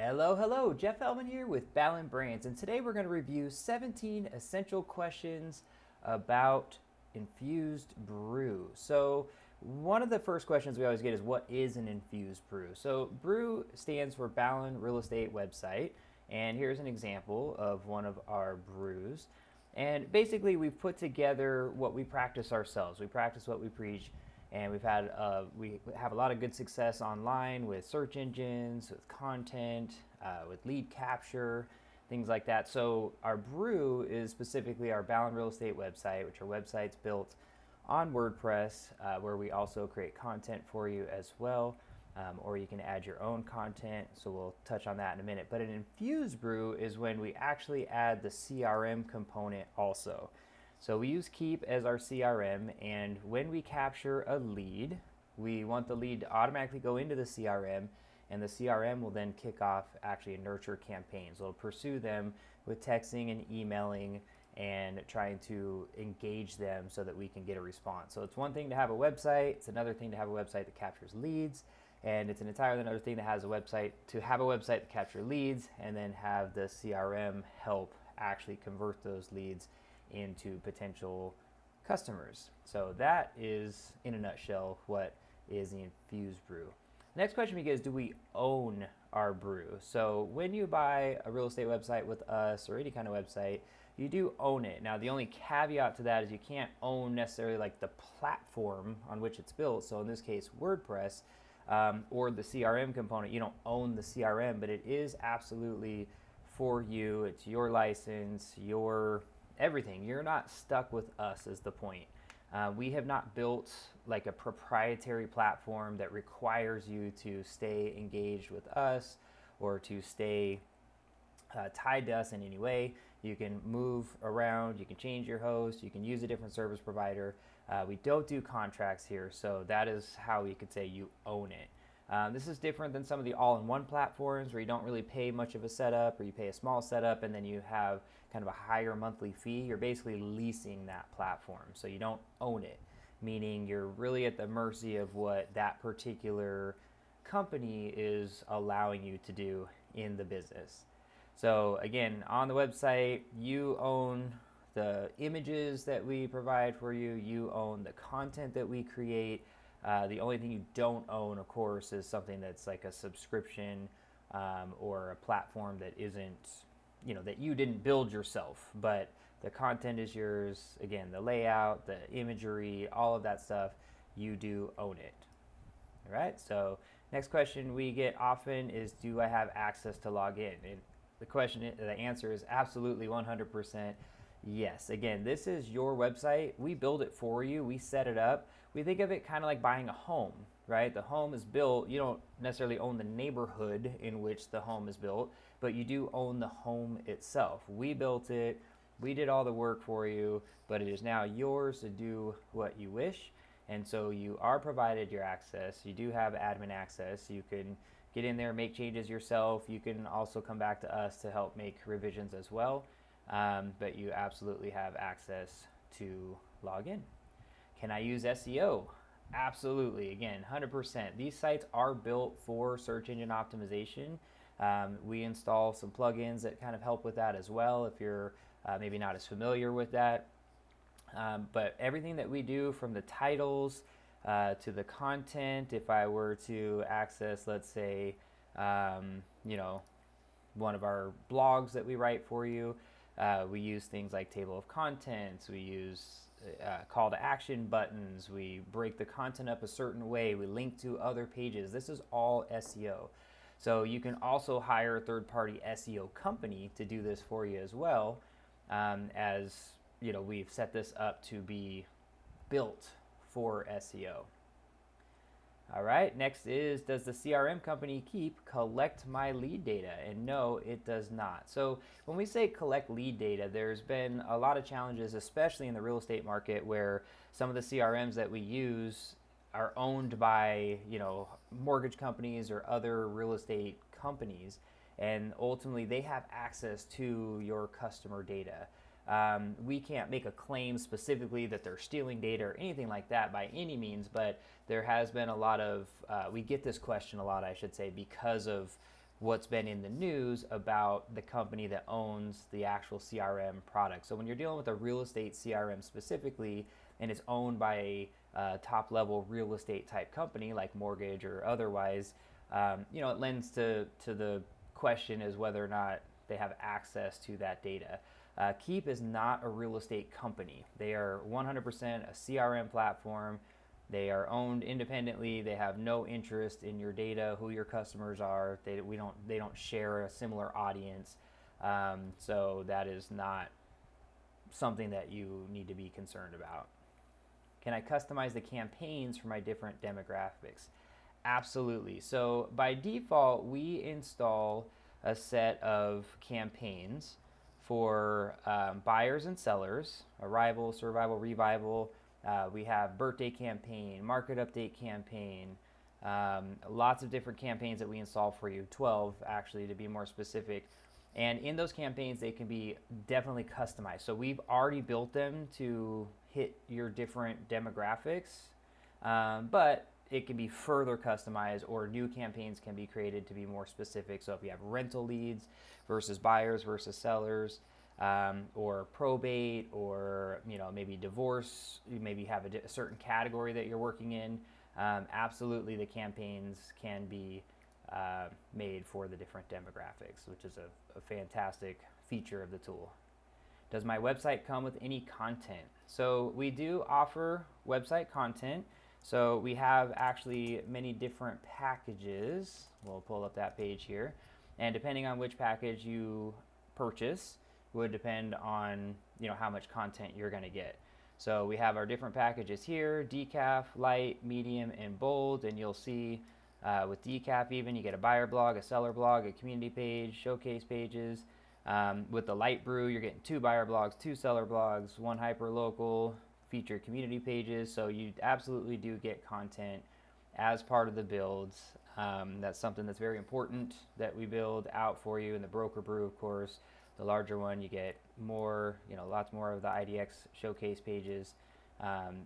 Hello, Jeff Helvin here with Ballen Brands, and today we're going to review 17 essential questions about infused brew. So, one of the first questions we always get is what is an infused brew? So, brew stands for Ballen Real Estate Website, and here's an example of one of our brews. And basically, we've put together what we practice ourselves. We practice what we preach, and we have a lot of good success online with search engines, with content, with lead capture, things like that. So our brew is specifically our Ballen Real Estate website, which our website's built on WordPress, where we also create content for you as well, or you can add your own content. So we'll touch on that in a minute. But an infused brew is when we actually add the CRM component also. So we use Keep as our CRM, and when we capture a lead, we want the lead to automatically go into the CRM, and the CRM will then kick off actually a nurture campaign. So it'll pursue them with texting and emailing and trying to engage them so that we can get a response. So it's one thing to have a website, it's another thing to have a website that captures leads, and it's an entirely another thing that has a website to have a website to capture leads and then have the CRM help actually convert those leads into potential customers. So that is, in a nutshell, what is the infused brew. Next question we get is, do we own our brew? So when you buy a real estate website with us or any kind of website, you do own it. Now the only caveat to that is you can't own necessarily like the platform on which it's built. So in this case, WordPress, or the CRM component. You don't own the CRM, but it is absolutely for you. It's your license, your everything. You're not stuck with us is the point. We have not built like a proprietary platform that requires you to stay engaged with us or to stay tied to us in any way. You can move around, you can change your host, you can use a different service provider. We don't do contracts here, so that is how we could say you own it. This is different than some of the all-in-one platforms where you don't really pay much of a setup, or you pay a small setup and then you have kind of a higher monthly fee. You're basically leasing that platform, so you don't own it, meaning you're really at the mercy of what that particular company is allowing you to do in the business. So again, on the website, you own the images that we provide for you, you own the content that we create. The only thing you don't own, of course, is something that's like a subscription or a platform that isn't, that you didn't build yourself, but the content is yours. Again, the layout, the imagery, all of that stuff, you do own it. All right, so next question we get often is, do I have access to log in? And the answer is absolutely 100% yes. Again, this is your website. We build it for you. We set it up. We think of it kind of like buying a home, right? The home is built. You don't necessarily own the neighborhood in which the home is built, but you do own the home itself. We built it. We did all the work for you, but it is now yours to do what you wish. And so you are provided your access. You do have admin access. You can get in there, make changes yourself. You can also come back to us to help make revisions as well. But you absolutely have access to log in. Can I use SEO? Absolutely. Again, 100%. These sites are built for search engine optimization. We install some plugins that kind of help with that as well if you're maybe not as familiar with that. But everything that we do, from the titles to the content, if I were to access, let's say, one of our blogs that we write for you, we use things like table of contents, we use call to action buttons, we break the content up a certain way, we link to other pages. This is all SEO. So you can also hire a third-party SEO company to do this for you as well, as we've set this up to be built for SEO. All right, next is, does the CRM company Keep collect my lead data? And no, it does not. So when we say collect lead data, there's been a lot of challenges, especially in the real estate market, where some of the CRMs that we use are owned by, mortgage companies or other real estate companies, and ultimately they have access to your customer data. We can't make a claim specifically that they're stealing data or anything like that by any means, but there has been a lot of, we get this question a lot, I should say, because of what's been in the news about the company that owns the actual CRM product. So when you're dealing with a real estate CRM specifically, and it's owned by a top level real estate type company like mortgage or otherwise, it lends to the question is whether or not they have access to that data. Keep is not a real estate company. They are 100% a CRM platform. They are owned independently. They have no interest in your data, who your customers are. They don't share a similar audience. So that is not something that you need to be concerned about. Can I customize the campaigns for my different demographics? Absolutely. So by default, we install a set of campaigns for buyers and sellers, arrival, survival, revival. We have birthday campaign, market update campaign, lots of different campaigns that we install for you, 12 actually to be more specific. And in those campaigns, they can be definitely customized. So we've already built them to hit your different demographics, but it can be further customized, or new campaigns can be created to be more specific. So if you have rental leads versus buyers versus sellers, or probate, or maybe divorce, you maybe have a certain category that you're working in, absolutely the campaigns can be made for the different demographics, which is a fantastic feature of the tool. Does my website come with any content? So we do offer website content. So we have actually many different packages. We'll pull up that page here. And depending on which package you purchase would depend on how much content you're going to get. So we have our different packages here: decaf, light, medium, and bold. And you'll see with decaf even, you get a buyer blog, a seller blog, a community page, showcase pages. With the light brew, you're getting 2 buyer blogs, 2 seller blogs, 1 hyper local, featured community pages. So you absolutely do get content as part of the builds. That's something that's very important that we build out for you. In the broker brew, of course, the larger one, you get more, lots more of the IDX showcase pages.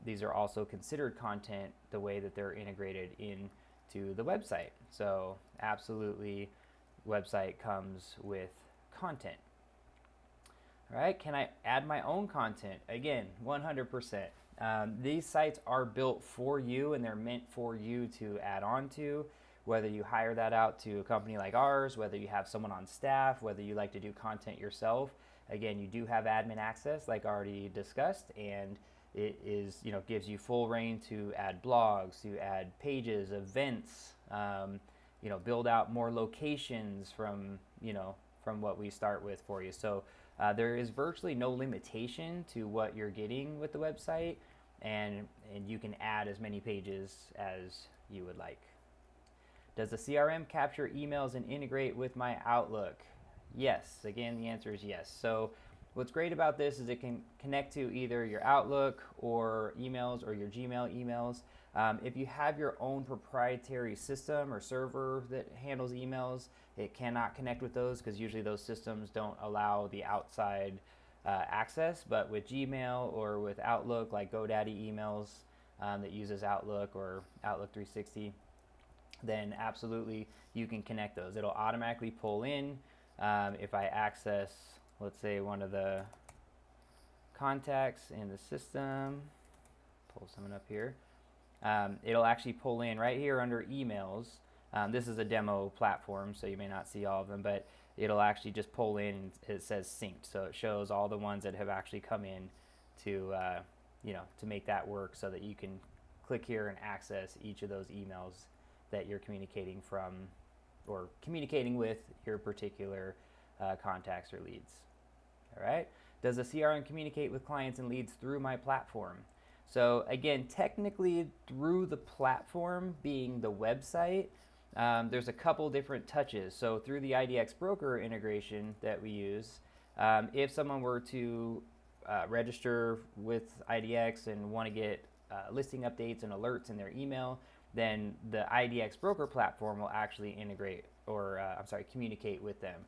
These are also considered content the way that they're integrated into the website. So absolutely, website comes with content. All right, can I add my own content? Again, 100%. These sites are built for you, and they're meant for you to add on to, whether you hire that out to a company like ours, whether you have someone on staff, whether you like to do content yourself. Again, you do have admin access like already discussed, and it is, gives you full reign to add blogs, to add pages, events, build out more locations from what we start with for you. So there is virtually no limitation to what you're getting with the website, and you can add as many pages as you would like. Does the CRM capture emails and integrate with my Outlook? Yes. Again, the answer is yes. So what's great about this is it can connect to either your Outlook or emails or your Gmail emails. If you have your own proprietary system or server that handles emails, it cannot connect with those because usually those systems don't allow the outside access. But with Gmail or with Outlook, like GoDaddy emails that uses Outlook or Outlook 360, then absolutely you can connect those. It'll automatically pull in. If I access, let's say, one of the contacts in the system, pull someone up here, it'll actually pull in right here under emails. This is a demo platform, so you may not see all of them, but it'll actually just pull in, and it says synced. So it shows all the ones that have actually come in to make that work, so that you can click here and access each of those emails that you're communicating from or communicating with your particular contacts or leads. All right. Does the CRM communicate with clients and leads through my platform? So again, technically through the platform being the website, there's a couple different touches. So through the IDX broker integration that we use, if someone were to register with IDX and want to get listing updates and alerts in their email, then the IDX broker platform will actually integrate or communicate with them.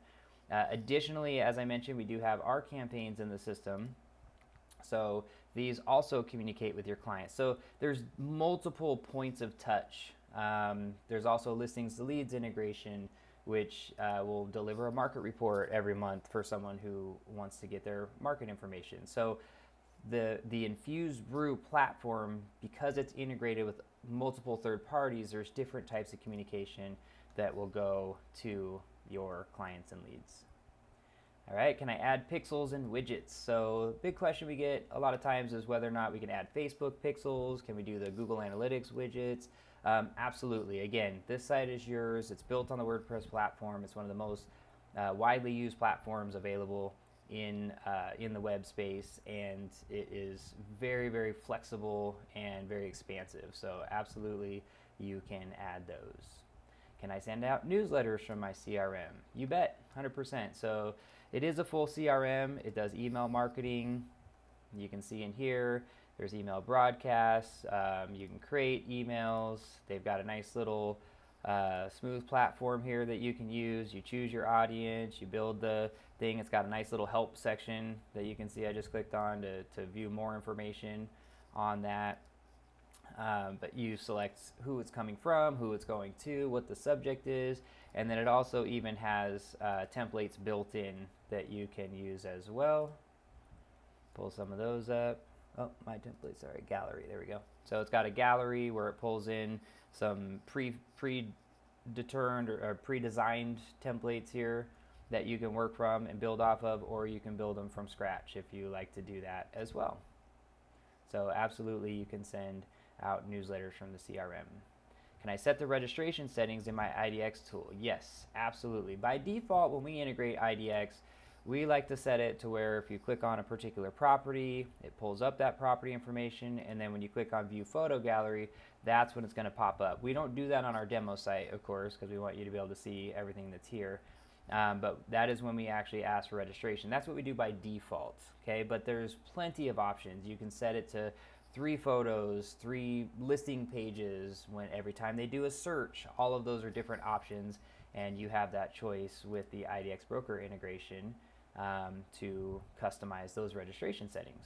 Additionally, as I mentioned, we do have our campaigns in the system. So these also communicate with your clients. So there's multiple points of touch. There's also listings to leads integration. which will deliver a market report every month for someone who wants to get their market information. So the Infused Brew platform, because it's integrated with multiple third parties, there's different types of communication that will go to your clients and leads. All right, can I add pixels and widgets? So the big question we get a lot of times is whether or not we can add Facebook pixels. Can we do the Google Analytics widgets? Absolutely. Again, this site is yours. It's built on the WordPress platform. It's one of the most widely used platforms available in the web space, and it is very, very flexible and very expansive. So absolutely, you can add those. Can I send out newsletters from my CRM? You bet, 100%. So it is a full CRM. It does email marketing. You can see in here, there's email broadcasts. You can create emails. They've got a nice little smooth platform here that you can use. You choose your audience. You build the thing. It's got a nice little help section that you can see. I just clicked on to view more information on that. But you select who it's coming from, who it's going to, what the subject is, and then it also even has templates built in that you can use as well. Pull some of those up. Oh, my template, sorry, gallery, there we go. So it's got a gallery where it pulls in some pre-determined or pre-designed templates here that you can work from and build off of, or you can build them from scratch if you like to do that as well. So absolutely, you can send out newsletters from the CRM. Can I set the registration settings in my IDX tool? Yes, absolutely. By default, when we integrate IDX, we like to set it to where if you click on a particular property, it pulls up that property information, and then when you click on View Photo Gallery, that's when it's going to pop up. We don't do that on our demo site, of course, because we want you to be able to see everything that's here. But that is when we actually ask for registration. That's what we do by default, okay? But there's plenty of options. You can set it to 3 photos, 3 listing pages every time they do a search. All of those are different options, and you have that choice with the IDX Broker integration to customize those registration settings.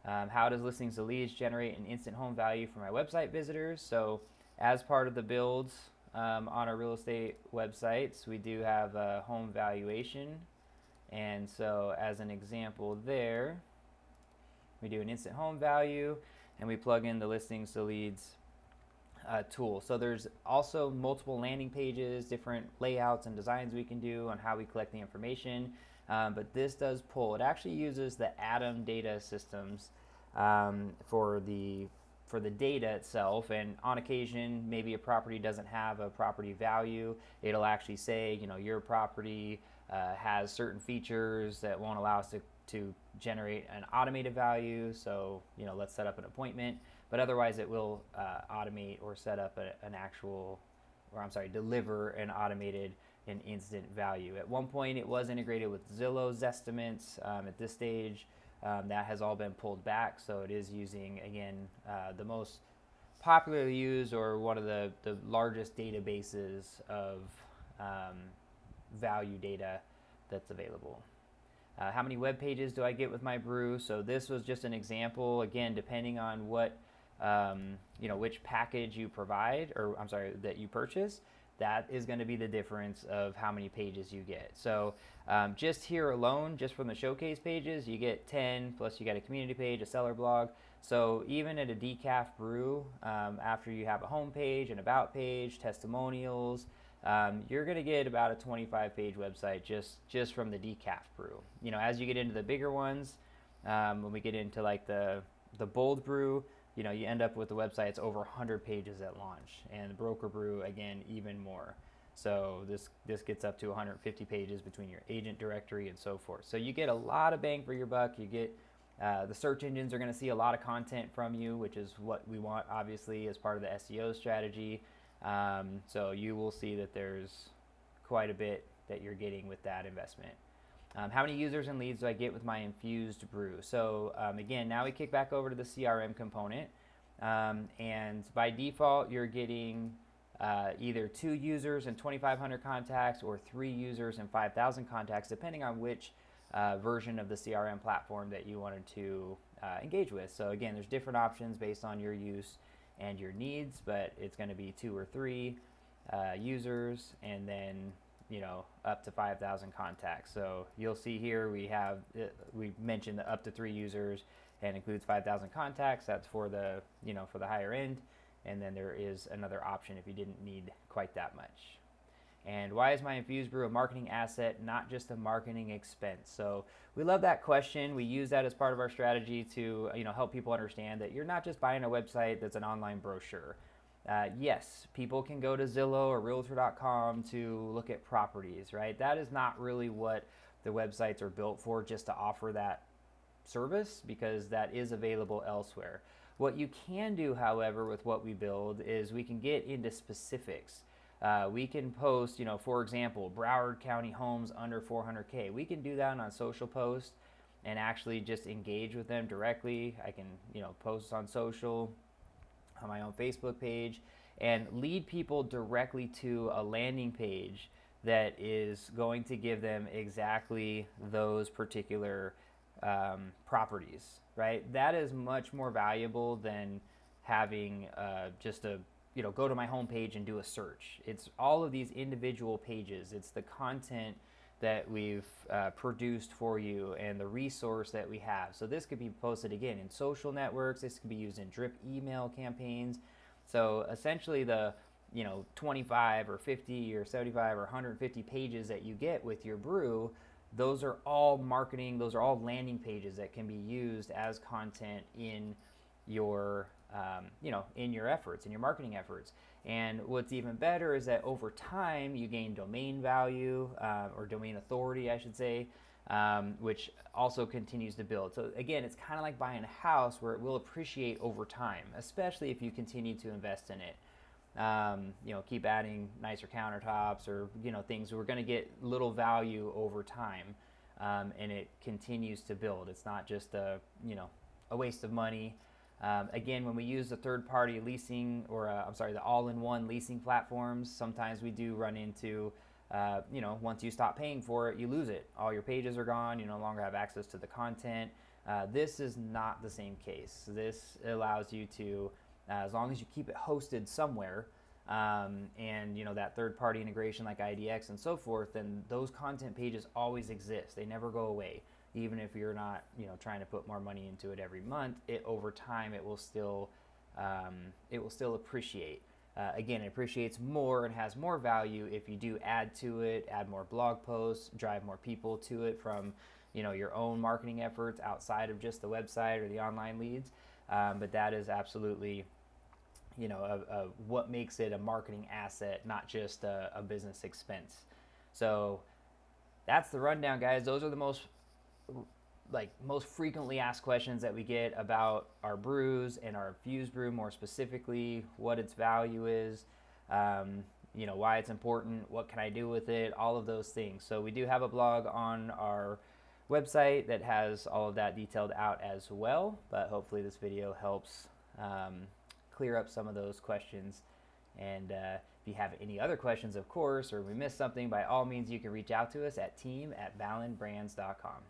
How does listings to leads generate an instant home value for my website visitors? So as part of the builds on our real estate websites, we do have a home valuation. And so as an example there, we do an instant home value, and we plug in the listings to leads tool. So there's also multiple landing pages, different layouts and designs we can do on how we collect the information. But this does pull. It actually uses the Atom data systems for the data itself, and on occasion maybe a property doesn't have a property value. It'll actually say, you know, your property has certain features that won't allow us to generate an automated value, so you know, let's set up an appointment. But otherwise it will automate or set up deliver an automated and instant value. At one point it was integrated with Zillow's estimates. At this stage that has all been pulled back, so it is using, again, the most popularly used or one of the largest databases of value data that's available. How many web pages do I get with my brew? So this was just an example, again, depending on what which package you provide, or I'm sorry, that you purchase. That is going to be the difference of how many pages you get. So just here alone, just from the showcase pages, you get 10, plus you got a community page, a seller blog. So even at a decaf brew, after you have a home page, an about page, testimonials, you're going to get about a 25-page website just from the decaf brew. You know, as you get into the bigger ones, when we get into like the bold brew, you know, you end up with the websites over 100 pages at launch, and the broker brew, again, even more. So this gets up to 150 pages between your agent directory and so forth. So you get a lot of bang for your buck. You get the search engines are going to see a lot of content from you, which is what we want, obviously, as part of the SEO strategy. So you will see that there's quite a bit that you're getting with that investment. How many users and leads do I get with my infused brew? So again, now we kick back over to the CRM component, and by default you're getting either 2 users and 2,500 contacts, or 3 users and 5,000 contacts, depending on which version of the CRM platform that you wanted to engage with. So again, there's different options based on your use and your needs, but it's going to be 2 or 3 users, and then up to 5,000 contacts. So you'll see here we mentioned the up to 3 users and includes 5,000 contacts. That's for the for the higher end, and then there is another option if you didn't need quite that much. And why is my infused brew a marketing asset, not just a marketing expense? So we love that question. We use that as part of our strategy to help people understand that you're not just buying a website that's an online brochure. Yes, people can go to Zillow or Realtor.com to look at properties, right? That is not really what the websites are built for, just to offer that service, because that is available elsewhere. What you can do, however, with what we build is we can get into specifics. We can post, for example, Broward County homes under 400K. We can do that on social posts and actually just engage with them directly. I can, post on social, on my own Facebook page, and lead people directly to a landing page that is going to give them exactly those particular properties, right? That is much more valuable than having just a go to my homepage and do a search. It's all of these individual pages. It's the content that we've produced for you and the resource that we have. So this could be posted again in social networks. This could be used in drip email campaigns. So essentially the 25 or 50 or 75 or 150 pages that you get with your brew, those are all marketing. Those are all landing pages that can be used as content in your in your efforts, in your marketing efforts. And what's even better is that over time you gain domain value, or domain authority, I should say, which also continues to build. So again, it's kind of like buying a house where it will appreciate over time, especially if you continue to invest in it. Keep adding nicer countertops or things. We're going to get little value over time, and it continues to build. It's not just a waste of money. Again, when we use the third-party leasing or the all-in-one leasing platforms, sometimes we do run into, once you stop paying for it, you lose it. All your pages are gone. You no longer have access to the content. This is not the same case. This allows you to, as long as you keep it hosted somewhere, and that third-party integration like IDX and so forth, then those content pages always exist. They never go away. Even if you're not, trying to put more money into it every month, over time it will still appreciate. Again, it appreciates more and has more value if you do add to it, add more blog posts, drive more people to it from, your own marketing efforts outside of just the website or the online leads. But that is absolutely, what makes it a marketing asset, not just a business expense. So that's the rundown, guys. Those are the most frequently asked questions that we get about our brews and our infused brew, more specifically, what its value is, why it's important, what can I do with it, all of those things. So we do have a blog on our website that has all of that detailed out as well, but hopefully this video helps clear up some of those questions. And if you have any other questions, of course, or we missed something, by all means you can reach out to us at team@ballenbrands.com.